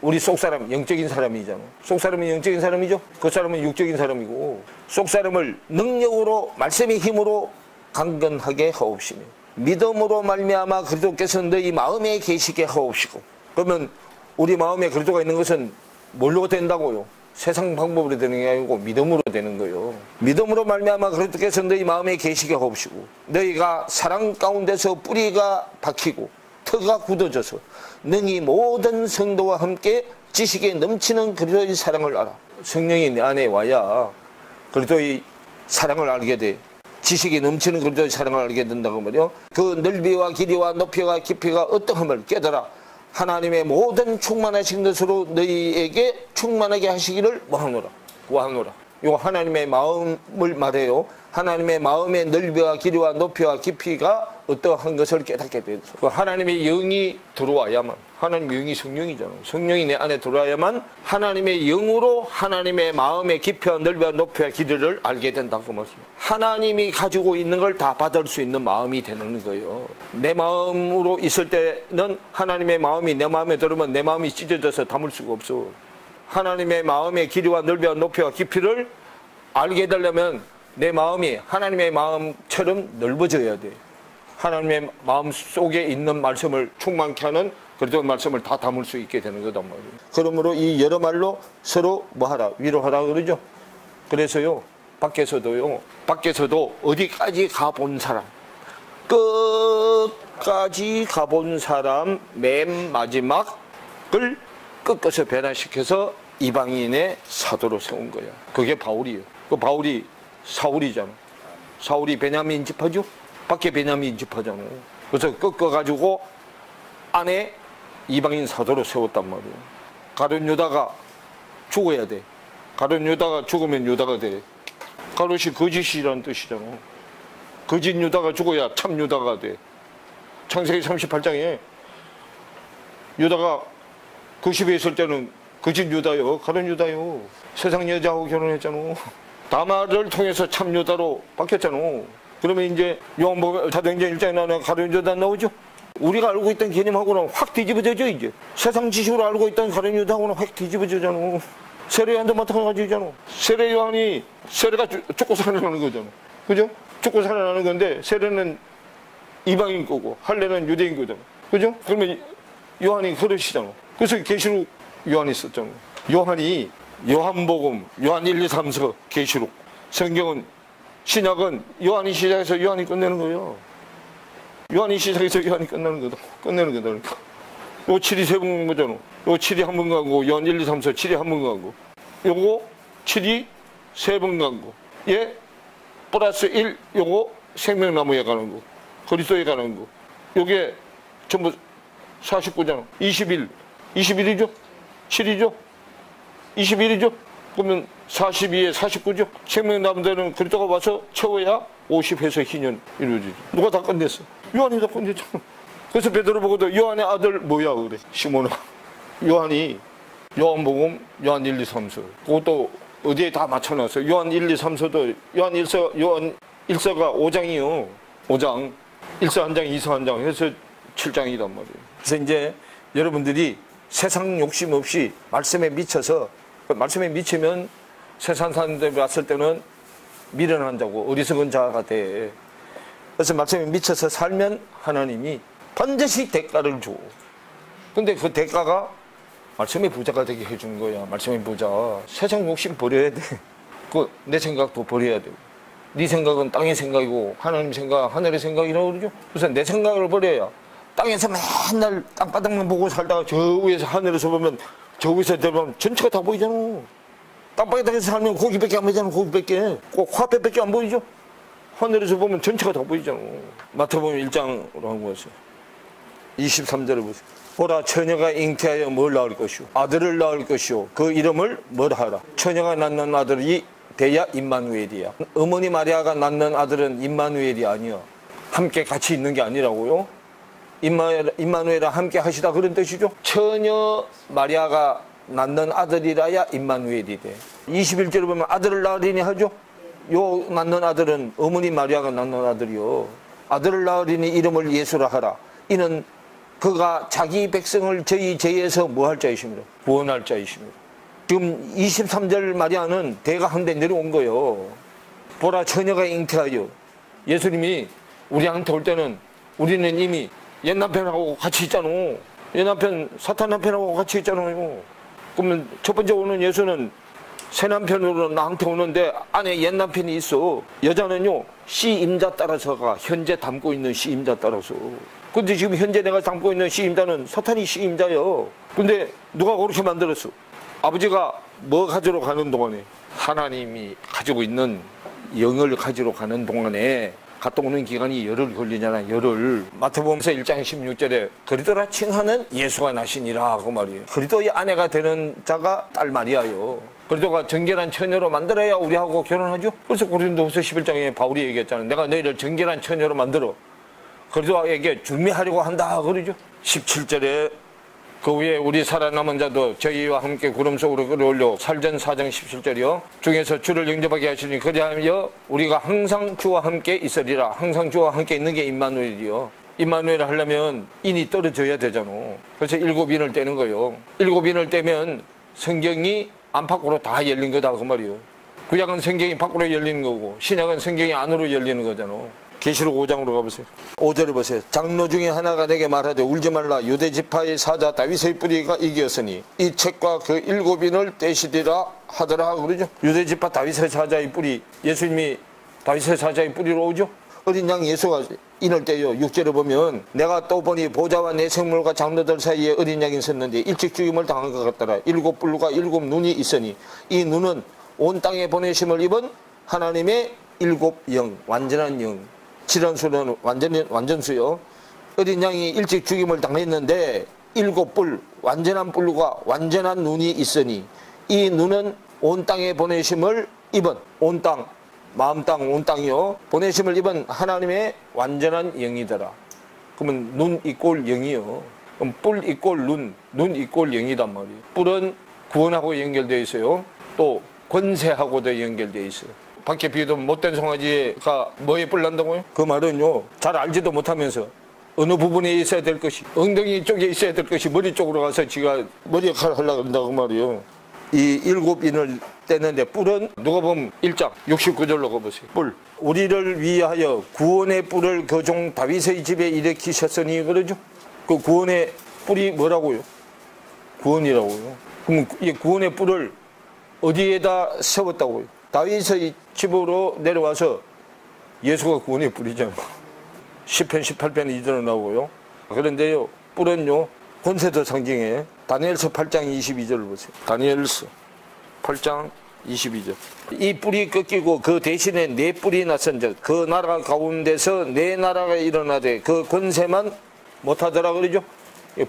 우리 속사람, 영적인 사람이잖아. 속사람은 영적인 사람이죠? 그 사람은 육적인 사람이고, 속사람을 능력으로, 말씀의 힘으로 강건하게 하옵시며 믿음으로 말미암아 그리스도께서 너희 마음에 계시게 하옵시고. 그러면 우리 마음에 그리스도가 있는 것은 뭘로 된다고요? 세상 방법으로 되는 게 아니고 믿음으로 되는 거예요. 믿음으로 말미암아 그리스도께서 너희 마음에 계시게 하옵시고 너희가 사랑 가운데서 뿌리가 박히고 터가 굳어져서 능히 모든 성도와 함께 지식에 넘치는 그리스도의 사랑을 알아. 성령이 내 안에 와야 그리스도의 사랑을 알게 돼. 지식이 넘치는 그리스도의 사랑을 알게 된다고 말이요. 그 넓이와 길이와 높이와 깊이가 어떠함을 깨달아 하나님의 모든 충만하신 것으로 너희에게 충만하게 하시기를 원하노라. 원하노라. 이거 하나님의 마음을 말해요. 하나님의 마음의 넓이와 길이와 높이와 깊이가 어떠한 것을 깨닫게 돼서 하나님의 영이 들어와야만, 하나님의 영이 성령이잖아. 성령이 내 안에 들어와야만 하나님의 영으로 하나님의 마음의 깊이와 넓이와 높이와 길이를 알게 된다고 말씀합니다. 하나님이 가지고 있는 걸 다 받을 수 있는 마음이 되는 거예요. 내 마음으로 있을 때는 하나님의 마음이 내 마음에 들으면 내 마음이 찢어져서 담을 수가 없어. 하나님의 마음의 길이와 넓이와 높이와 깊이를 알게 되려면 내 마음이 하나님의 마음처럼 넓어져야 돼. 하나님의 마음 속에 있는 말씀을 충만케 하는 그리스도 말씀을 다 담을 수 있게 되는 거단 말이에요. 그러므로 이 여러 말로 서로 뭐하라? 위로하라 그러죠. 그래서요, 밖에서도 어디까지 가본 사람, 끝까지 가본 사람 맨 마지막을 꺾어서 변화시켜서 이방인의 사도로 세운 거야. 그게 바울이에요. 그 바울이 사울이잖아. 사울이 베냐민 집하죠? 밖에 베냐민 집하잖아. 그래서 꺾어가지고 안에 이방인 사도로 세웠단 말이에요. 가룟 유다가 죽어야 돼. 가룟 유다가 죽으면 유다가 돼. 가롯이 거짓이라는 뜻이잖아. 거짓 유다가 죽어야 참 유다가 돼. 창세기 38장에 유다가 그 집에 있을 때는 거짓 유다요, 가룟 유다요. 세상 여자하고 결혼했잖아. 다말을 통해서 참 유다로 바뀌었잖아. 그러면 이제 요한복음 사도행전 1장에 나오는 가룟 유다 나오죠. 우리가 알고 있던 개념하고는 확 뒤집어져죠. 이제 세상 지식으로 알고 있던 가룟 유다하고는 확 뒤집어지잖아. 세례 요한도 마찬가지잖아. 세례 요한이 세례가 죽고 살아나는 거잖아. 그죠? 죽고 살아나는 건데 세례는 이방인 거고 할례는 유대인 거잖아. 그죠? 그러면 요한이 그러시잖아. 그래서 계시록 요한이 썼잖아. 요한이 요한복음, 요한 1, 2, 3서, 계시록 성경은, 신약은 요한이 시작해서 요한이 끝내는 거예요. 요한이 시작해서 요한이 끝내는 거다. 그러니까. 요 7이 세 번 간 거잖아. 요 7이 한 번 가고, 요한 1, 2, 3, 4, 7이 한 번 가고, 요거 7이 세 번 가고, 얘 플러스 1, 요거 생명나무에 가는 거, 그리스도에 가는 거. 요게 전부 49잖아. 21이죠? 7이죠? 21이죠? 그러면 42에 49죠? 생명나무들은 그리스도가 와서 채워야 50에서 희년 이루어지죠. 누가 다 끝냈어? 요한이 다 끝냈잖아. 그래서 베드로 보고도 요한의 아들 뭐야 그래. 시몬아. 요한이 요한복음, 요한 1, 2, 3서. 그것도 어디에 다 맞춰놨어. 요한 1, 2, 3서도 요한 1서가 5장이요. 5장. 1서 한 장, 2서 한 장 해서 7장이란 말이에요. 그래서 이제 여러분들이 세상 욕심 없이 말씀에 미쳐서, 말씀에 미치면 세상 사람들이 왔을 때는 미련한 자고 어리석은 자가 돼. 그래서 말씀에 미쳐서 살면 하나님이 반드시 대가를 줘. 근데 그 대가가 말씀의 부자가 되게 해주는 거야. 말씀의 부자. 세상 욕심 버려야 돼. 내 생각도 버려야 돼. 네 생각은 땅의 생각이고 하나님 생각, 하늘의 생각이라고 그러죠. 그래서 내 생각을 버려야, 땅에서 맨날 땅바닥만 보고 살다가 저 위에서 하늘에서 보면, 저 위에서 내려보면 전체가 다 보이잖아. 땅바닥에서 살면 고기밖에 안 보이잖아. 고기밖에. 꼭 화폐밖에 안 보이죠. 하늘에서 보면 전체가 다 보이잖아. 마태복음 1장으로 한 거였어요. 23절을 보세요. 보라, 처녀가 잉태하여 뭘 낳을 것이오? 아들을 낳을 것이오. 그 이름을 뭐라 하라? 처녀가 낳는 아들이 돼야 임마누엘이야. 어머니 마리아가 낳는 아들은 임마누엘이 아니야. 함께 같이 있는 게 아니라고요. 임마누엘과 함께 하시다 그런 뜻이죠. 처녀 마리아가 낳는 아들이라야 임마누엘이 돼. 21절에 보면 아들을 낳으리니 하죠. 요 낳는 아들은 어머니 마리아가 낳는 아들이요. 아들을 낳으리니 이름을 예수라 하라. 이는 그가 자기 백성을 저희 죄에서 뭐 할 자이십니다. 구원할 자이십니다. 지금 23절 마리아는 대가 한 대 내려온 거예요. 보라, 처녀가 잉태하여. 예수님이 우리한테 올 때는 우리는 이미 옛 남편하고 같이 있잖아. 옛 남편, 사탄 남편하고 같이 있잖아요. 그러면 첫 번째 오는 예수는 새 남편으로 나한테 오는데 안에 옛 남편이 있어. 여자는요, 씨임자 따라서가 현재 담고 있는 씨임자 따라서. 근데 지금 현재 내가 담고 있는 씨임자는 사탄이 씨임자예요. 근데 누가 그렇게 만들었어? 아버지가 뭐 가지러 가는 동안에, 하나님이 가지고 있는 영을 가지러 가는 동안에 갔다 오는 기간이 열흘 걸리잖아. 열흘. 마태복음서 1장 16절에 그리스도라 칭하는 예수가 나시니라 하고 말이에요. 그리스도의 아내가 되는 자가 딸 마리아요. 그리스도가 정결한 처녀로 만들어야 우리하고 결혼하죠. 그래서 고린도후서 11장에 바울이 얘기했잖아요. 내가 너희를 정결한 처녀로 만들어 그리스도에게 준비하려고 한다 그러죠. 17절에 그 후에 우리 살아남은 자도 저희와 함께 구름 속으로 끌어올려 살전 4장 17절이요. 중에서 주를 영접하게 하시니 그리하여 우리가 항상 주와 함께 있으리라. 항상 주와 함께 있는 게 임마누엘이요. 임마누엘을 하려면 인이 떨어져야 되잖아. 그래서 7인을 떼는 거예요. 7인을 떼면 성경이 안팎으로 다 열린 거다 그 말이에요. 구약은 성경이 밖으로 열리는 거고 신약은 성경이 안으로 열리는 거잖아. 계시록 5장으로 가보세요. 5절을 보세요. 장로 중에 하나가 내게 말하되 울지 말라. 유대 지파의 사자 다윗의 뿌리가 이기었으니 이 책과 그 7인을 떼시리라 하더라 그러죠. 유대 지파 다윗의 사자의 뿌리, 예수님이 다윗의 사자의 뿌리로 오죠. 어린 양 예수가 인을 떼요. 6절에 보면 내가 또 보니 보좌와 내 생물과 장로들 사이에 어린 양이 있었는데 일찍 죽임을 당한 것 같더라. 7뿔과 7눈이 있으니 이 눈은 온 땅에 보내심을 입은 하나님의 7영, 완전한 영. 질환수는 완전수요. 어린 양이 일찍 죽임을 당했는데 7뿔, 완전한 뿔과 완전한 눈이 있으니 이 눈은 온 땅에 보내심을 입은, 온 땅, 마음 땅, 온 땅이요. 보내심을 입은 하나님의 완전한 영이더라. 그러면 눈 이꼴 영이요. 그럼 뿔 이꼴 눈 이꼴 영이단 말이에요. 뿔은 구원하고 연결되어 있어요. 또 권세하고도 연결되어 있어요. 밖에 비도 못된 송아지가 뭐에 뿔 난다고요? 그 말은요, 잘 알지도 못하면서 어느 부분에 있어야 될 것이, 엉덩이 쪽에 있어야 될 것이 머리 쪽으로 가서 지가 머리 역할을 하려고 한다고 말이에요. 이 7인을 떼는데 뿔은 누가 보면 1장 69절로 가보세요. 뿔. 우리를 위하여 구원의 뿔을 그 종 다윗의 집에 일으키셨으니 그러죠. 그 구원의 뿔이 뭐라고요? 구원이라고요. 그럼 이 구원의 뿔을 어디에다 세웠다고요? 다윗의 집으로 내려와서 예수가 구원의 뿌리잖아. 10편, 18편 이대로 나오고요. 그런데요, 뿔은요, 권세도 상징해. 다니엘서 8장 22절을 보세요. 다니엘서 8장 22절. 이 뿔이 꺾이고 그 대신에 네 뿔이 나선즉 그 나라 가운데서 네 나라가 일어나되 그 권세만 못하더라 그러죠.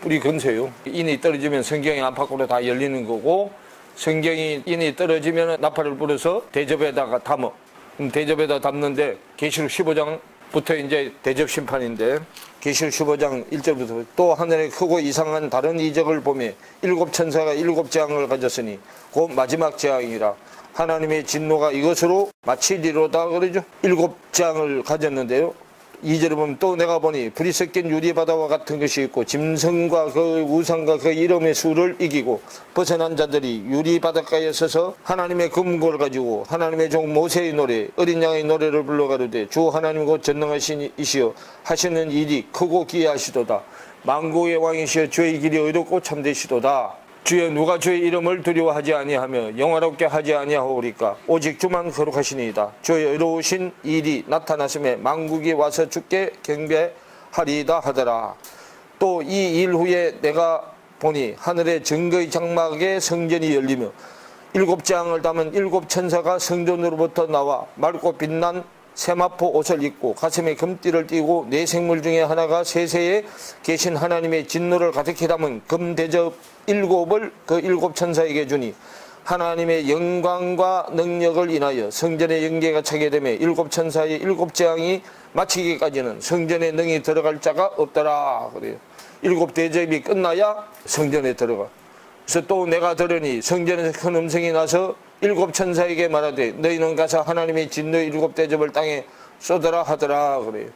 뿔이 권세요. 인이 떨어지면 성경이 안팎으로 다 열리는 거고, 성경이 인이 떨어지면 나팔을 불어서 대접에다가 담어. 대접에다 담는데 계시록 15장부터 이제 대접 심판인데, 계시록 15장 1절부터 또 하늘에 크고 이상한 다른 이적을 보며 일곱 천사가 일곱 재앙을 가졌으니 곧 마지막 재앙이라. 하나님의 진노가 이것으로 마치리로다 그러죠. 일곱 재앙을 가졌는데요. 2절에 보면 또 내가 보니 불이 섞인 유리바다와 같은 것이 있고 짐승과 그 우상과 그 이름의 수를 이기고 벗어난 자들이 유리바닷가에 서서 하나님의 금고를 가지고 하나님의 종 모세의 노래 어린 양의 노래를 불러가르되 주 하나님 곧 전능하신 이시여 하시는 일이 크고 기이하시도다. 만국의 왕이시여 주의 길이 의롭고 참되시도다. 주여 누가 주의 이름을 두려워하지 아니하며 영화롭게 하지 아니하오리까. 오직 주만 거룩하시니이다. 주의 의로우신 일이 나타났음에 만국이 와서 주께 경배하리이다 하더라. 또 이 일 후에 내가 보니 하늘의 증거의 장막에 성전이 열리며 일곱 재앙을 담은 일곱 천사가 성전으로부터 나와 맑고 빛난 세마포 옷을 입고 가슴에 금띠를 띠고 네 생물 중에 하나가 세세에 계신 하나님의 진노를 가득히 담은 금대접 일곱을 그 일곱 천사에게 주니 하나님의 영광과 능력을 인하여 성전의 영계가 차게 되며 일곱 천사의 일곱 재앙이 마치기까지는 성전에 능히 들어갈 자가 없더라 그래요. 일곱 대접이 끝나야 성전에 들어가. 그래서 또 내가 들으니 성전에서 큰 음성이 나서 일곱 천사에게 말하되 너희는 가서 하나님의 진노의 일곱 대접을 땅에 쏟아라 하더라 그래요.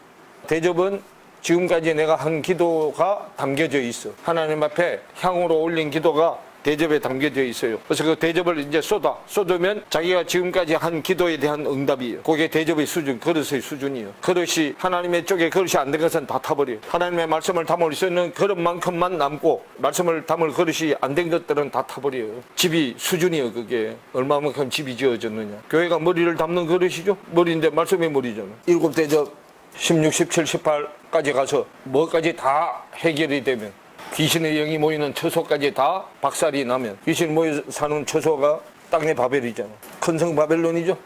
대접은 지금까지 내가 한 기도가 담겨져 있어. 하나님 앞에 향으로 올린 기도가 대접에 담겨져 있어요. 그래서 그 대접을 이제 쏟으면 자기가 지금까지 한 기도에 대한 응답이에요. 그게 대접의 수준, 그릇의 수준이에요. 그릇이 하나님의 쪽에 그릇이 안 된 것은 다 타버려요. 하나님의 말씀을 담을 수 있는 그릇만큼만 남고 말씀을 담을 그릇이 안 된 것들은 다 타버려요. 집이 수준이에요. 그게 얼마만큼 집이 지어졌느냐. 교회가 머리를 담는 그릇이죠. 머리인데 말씀이 머리잖아. 일곱 대접 16, 17, 18까지 가서 뭐까지 다 해결이 되면 귀신의 영이 모이는 처소까지 다 박살이 나면 귀신이 모여 사는 처소가 땅의 바벨이잖아. 큰 성 바벨론이죠.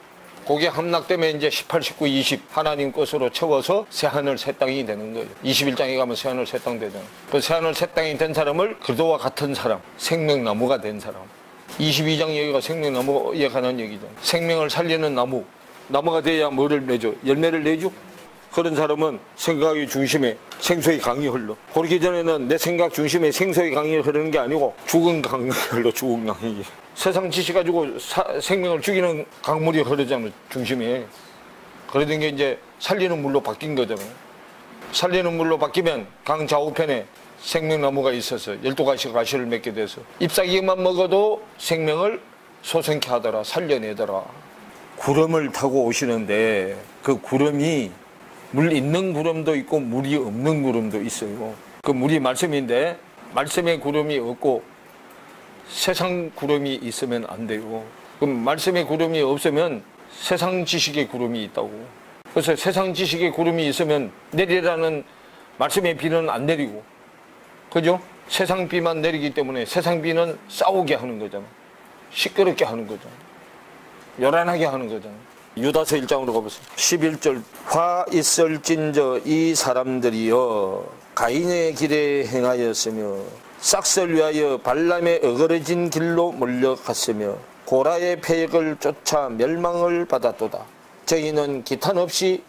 거기에 함락되면 이제 18, 19, 20 하나님 것으로 채워서 새하늘 새 땅이 되는 거예요. 21장에 가면 새하늘 새 땅 되잖아. 그 새하늘 새 땅이 된 사람을 그도와 같은 사람, 생명나무가 된 사람. 22장 여기가 생명나무에 관한 얘기잖아. 생명을 살리는 나무. 나무가 돼야 뭐를 맺어? 열매를 내죠. 그런 사람은 생각의 중심에 생수의 강이 흘러. 그러기 전에는 내 생각 중심에 생수의 강이 흐르는 게 아니고 죽은 강이 흘러. 죽은 강이. 세상 지식 가지고 생명을 죽이는 강물이 흐르잖아요. 중심에. 그러던 게 이제 살리는 물로 바뀐 거잖아요. 살리는 물로 바뀌면 강 좌우편에 생명나무가 있어서 12가지 가시를 맺게 돼서 잎사귀만 먹어도 생명을 솟게 하더라. 살려내더라. 구름을 타고 오시는데 그 구름이 물 있는 구름도 있고 물이 없는 구름도 있어요. 그 물이 말씀인데 말씀의 구름이 없고 세상 구름이 있으면 안 돼요. 그럼 말씀의 구름이 없으면 세상 지식의 구름이 있다고. 그래서 세상 지식의 구름이 있으면 내리라는 말씀의 비는 안 내리고, 그죠? 세상 비만 내리기 때문에 세상 비는 싸우게 하는 거잖아. 시끄럽게 하는 거잖아. 요란하게 하는 거잖아. 유다서 1장으로 가보세요. 11절 화 있을진저 이 사람들이여 가인의 길에 행하였으며 싹을 위하여 발람의 어그러진 길로 몰려갔으며 고라의 패역을 쫓아 멸망을 받았도다. 저희는 기탄 없이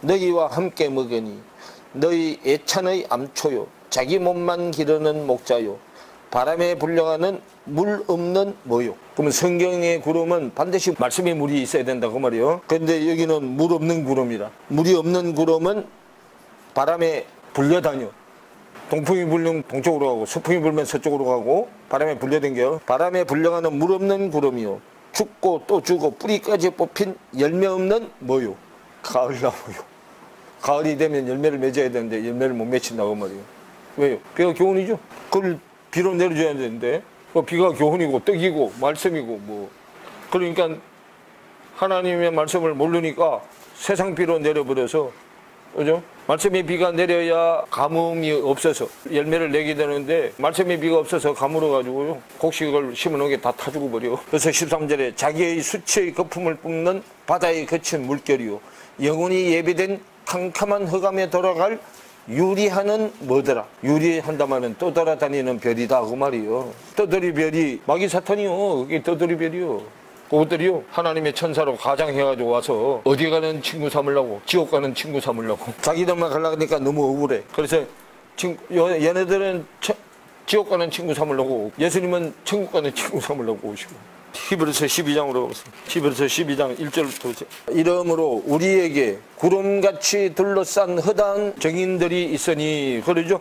너희와 함께 먹으니 너희 애찬의 암초요 자기 몸만 기르는 목자요 바람에 불려가는 물 없는 모요. 그러면 성경의 구름은 반드시 말씀의 물이 있어야 된다 그 말이에요. 그런데 여기는 물 없는 구름이라. 물이 없는 구름은 바람에 불려다녀. 동풍이 불면 동쪽으로 가고 서풍이 불면 서쪽으로 가고 바람에 불려댕겨요. 바람에 불려가는 물 없는 구름이요 죽고 또 죽고 뿌리까지 뽑힌 열매 없는 모요. 가을나무요. 가을이 되면 열매를 맺어야 되는데 열매를 못 맺힌다고 말이에요. 왜요? 비가 교훈이죠. 그걸 비로 내려줘야 되는데 비가 교훈이고 떡이고 말씀이고 뭐 그러니까 하나님의 말씀을 모르니까 세상 비로 내려버려서, 그죠? 말씀의 비가 내려야 가뭄이 없어서 열매를 내게 되는데, 말씀의 비가 없어서 가물어가지고요, 곡식을 심어놓은 게 다 타 죽어버려. 그래서 13절에 자기의 수치의 거품을 뿜는 바다에 거친 물결이요, 영원히 예비된 캄캄한 흑암에 돌아갈 유리하는 뭐더라? 유리한다마는 떠돌아다니는 별이다 그 말이요. 떠돌이 별이 마귀 사탄이요. 그게 떠돌이 별이요. 그것들이요, 하나님의 천사로 가장해가지고 와서 어디 가는 친구 삼으려고, 지옥 가는 친구 삼으려고, 자기들만 가려니까 너무 억울해. 그래서 얘네들은 지옥 가는 친구 삼으려고, 예수님은 천국 가는 친구 삼으려고 오시고. 히브리서 12장으로 가보겠습니다. 히브리서 12장 1절부터. 이러므로 우리에게 구름같이 둘러싼 허다한 정인들이 있으니, 그러죠?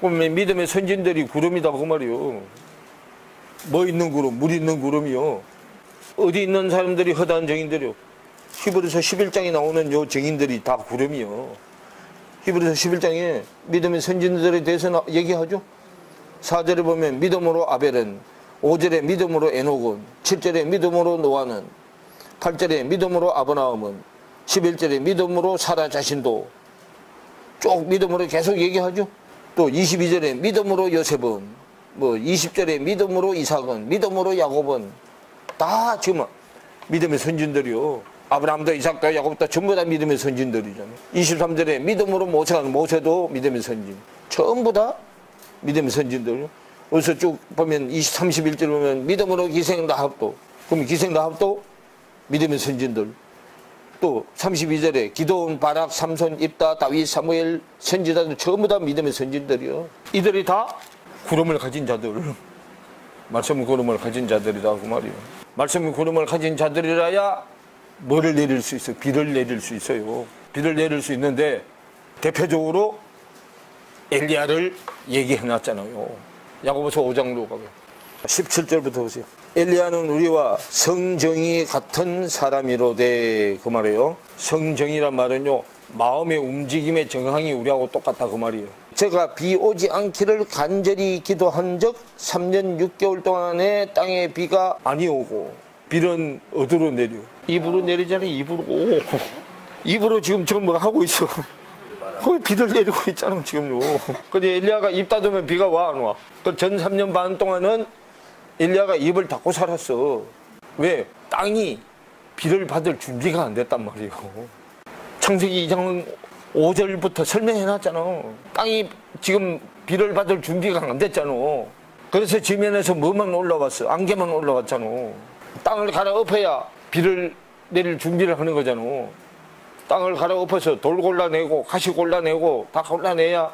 그러면 믿음의 선진들이 구름이다 그 말이요. 뭐 있는 구름? 물 있는 구름이요. 어디 있는 사람들이 허다한 정인들이요? 히브리서 11장에 나오는 요 정인들이 다 구름이요. 히브리서 11장에 믿음의 선진들에 대해서 얘기하죠. 4절에 보면 믿음으로 아벨은, 5절에 믿음으로 에녹은, 7절에 믿음으로 노아는, 8절에 믿음으로 아브라함은, 11절에 믿음으로 사라 자신도 쭉 믿음으로 계속 얘기하죠. 또 22절에 믿음으로 요셉은, 뭐 20절에 믿음으로 이삭은, 믿음으로 야곱은, 다 지금 믿음의 선진들이요. 아브라함도 이삭도 야곱도 전부 다 믿음의 선진들이잖아요. 23절에 믿음으로 모세도 믿음의 선진, 전부 다 믿음의 선진들이요. 그래서 쭉 보면 31절 보면 믿음으로 기생 라합도, 그럼 기생 라합도 믿음의 선진들. 또 32절에 기도온, 바락, 삼손, 입다, 다윗, 사무엘, 선지자들 전부 다 믿음의 선진들이요. 이들이 다 구름을 가진 자들, 말씀 구름을 가진 자들이다 그 말이에요. 말씀 구름을 가진 자들이라야 뭐를 내릴 수 있어요? 비를 내릴 수 있어요. 비를 내릴 수 있는데 대표적으로 엘리야를 얘기해놨잖아요. 야고보서 5장로 가면 17절부터 보세요. 엘리야는 우리와 성정이 같은 사람이로되 그 말이에요. 성정이란 말은요, 마음의 움직임의 정황이 우리하고 똑같다 그 말이에요. 제가 비 오지 않기를 간절히 기도한 적 3년 6개월 동안에 땅에 비가 아니 오고, 비는 어디로 내려? 입으로 내리잖아요. 입으로 지금 뭐 하고 있어. 거기 비를 내리고 있잖아 지금요. 근데 엘리야가 입 닫으면 비가 와 안 와? 그 전 3년 반 동안은 엘리야가 입을 닫고 살았어. 왜? 땅이 비를 받을 준비가 안 됐단 말이에요. 창세기 2장 5절부터 설명해놨잖아. 땅이 지금 비를 받을 준비가 안 됐잖아. 그래서 지면에서 뭐만 올라왔어? 안개만 올라왔잖아. 땅을 갈아엎어야 비를 내릴 준비를 하는 거잖아. 땅을 갈아엎어서 돌 골라내고 가시 골라내고 다 골라내야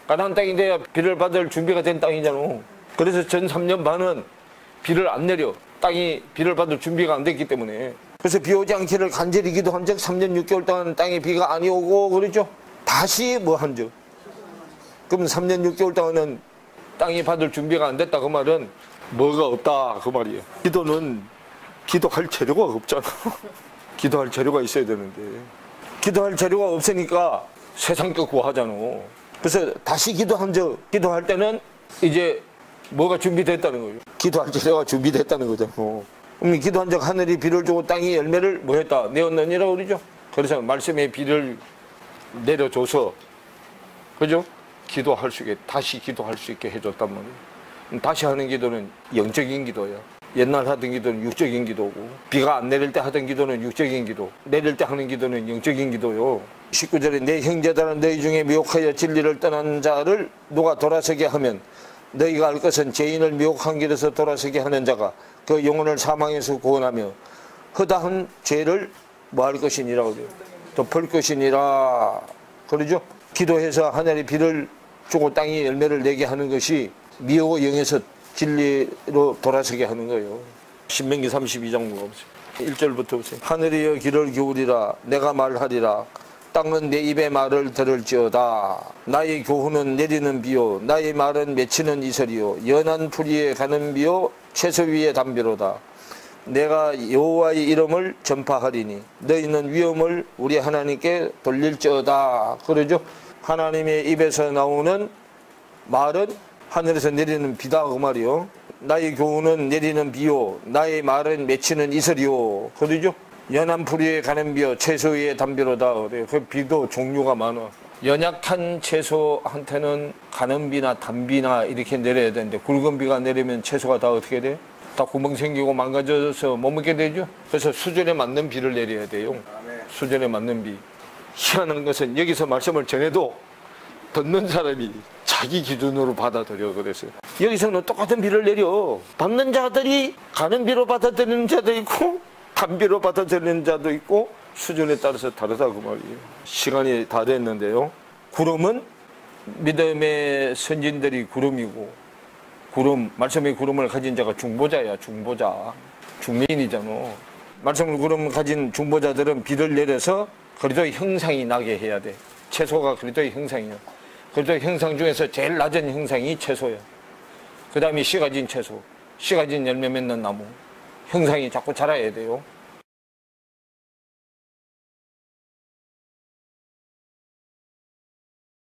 가나안 땅이 돼야 비를 받을 준비가 된 땅이잖아. 그래서 전 3년 반은 비를 안 내려. 땅이 비를 받을 준비가 안 됐기 때문에. 그래서 비 오지 않기를 간절히 기도한 적 3년 6개월 동안 땅에 비가 아니 오고 그러죠. 다시 뭐 한 적. 그럼 3년 6개월 동안은 땅이 받을 준비가 안 됐다 그 말은 뭐가 없다 그 말이에요. 기도는 기도할 재료가 없잖아. 기도할 재료가 있어야 되는데 기도할 재료가 없으니까 세상 거 구하잖아. 그래서 다시 기도할 때는 이제 뭐가 준비됐다는 거예요. 기도할 재료가 준비됐다는 거잖아. 그럼 기도한 적 하늘이 비를 주고 땅이 열매를 뭐 했다? 내었느니라 그러죠. 그래서 말씀에 비를 내려줘서 그죠? 기도할 수 있게 다시 기도할 수 있게 해줬단 말이에요. 다시 하는 기도는 영적인 기도야. 옛날 하던 기도는 육적인 기도고, 비가 안 내릴 때 하던 기도는 육적인 기도, 내릴 때 하는 기도는 영적인 기도요. 19절에 내 형제들은 너희 중에 미혹하여 진리를 떠난 자를 누가 돌아서게 하면 너희가 알 것은 죄인을 미혹한 길에서 돌아서게 하는 자가 그 영혼을 사망에서 구원하며 허다한 죄를 뭐 할 것이니라 그래요. 덮을 것이니라 그러죠. 기도해서 하늘의 비를 주고 땅이 열매를 내게 하는 것이 미혹 영에서 진리로 돌아서게 하는 거예요. 신명기 32장 보세요. 1절부터 보세요. 하늘이여 귀를 기울이라 내가 말하리라 땅은 내 입의 말을 들을지어다. 나의 교훈은 내리는 비요 나의 말은 맺히는 이슬이요 연한 풀이에 가는 비요 채소 위에 담비로다. 내가 여호와의 이름을 전파하리니 너희는 위엄을 우리 하나님께 돌릴지어다. 그러죠. 하나님의 입에서 나오는 말은 하늘에서 내리는 비다 그 말이요. 나의 교훈은 내리는 비요 나의 말은 맺히는 이슬이요. 그러죠. 연한 풀 위에 가는 비요 채소 위에 담비로다. 그래요. 그 비도 종류가 많아. 연약한 채소한테는 가는 비나 단비나 이렇게 내려야 되는데 굵은 비가 내리면 채소가 다 어떻게 돼? 다 구멍 생기고 망가져서 못 먹게 되죠. 그래서 수준에 맞는 비를 내려야 돼요. 수준에 맞는 비. 희한한 것은 여기서 말씀을 전해도 듣는 사람이 자기 기준으로 받아들여. 그래서 여기서는 똑같은 비를 내려. 받는 자들이 가는 비로 받아들이는 자도 있고 단비로 받아들이는 자도 있고 수준에 따라서 다르다 그 말이에요. 시간이 다 됐는데요. 구름은 믿음의 선진들이 구름이고 구름, 말씀의 구름을 가진 자가 중보자야. 중보자. 중매인이잖아. 말씀의 구름을 가진 중보자들은 비를 내려서 그리스도의 형상이 나게 해야 돼. 채소가 그리스도의 형상이야. 그리스도의 형상 중에서 제일 낮은 형상이 채소야. 그 다음에 씨 가진 채소, 씨 가진 열매 맺는 나무. 형상이 자꾸 자라야 돼요.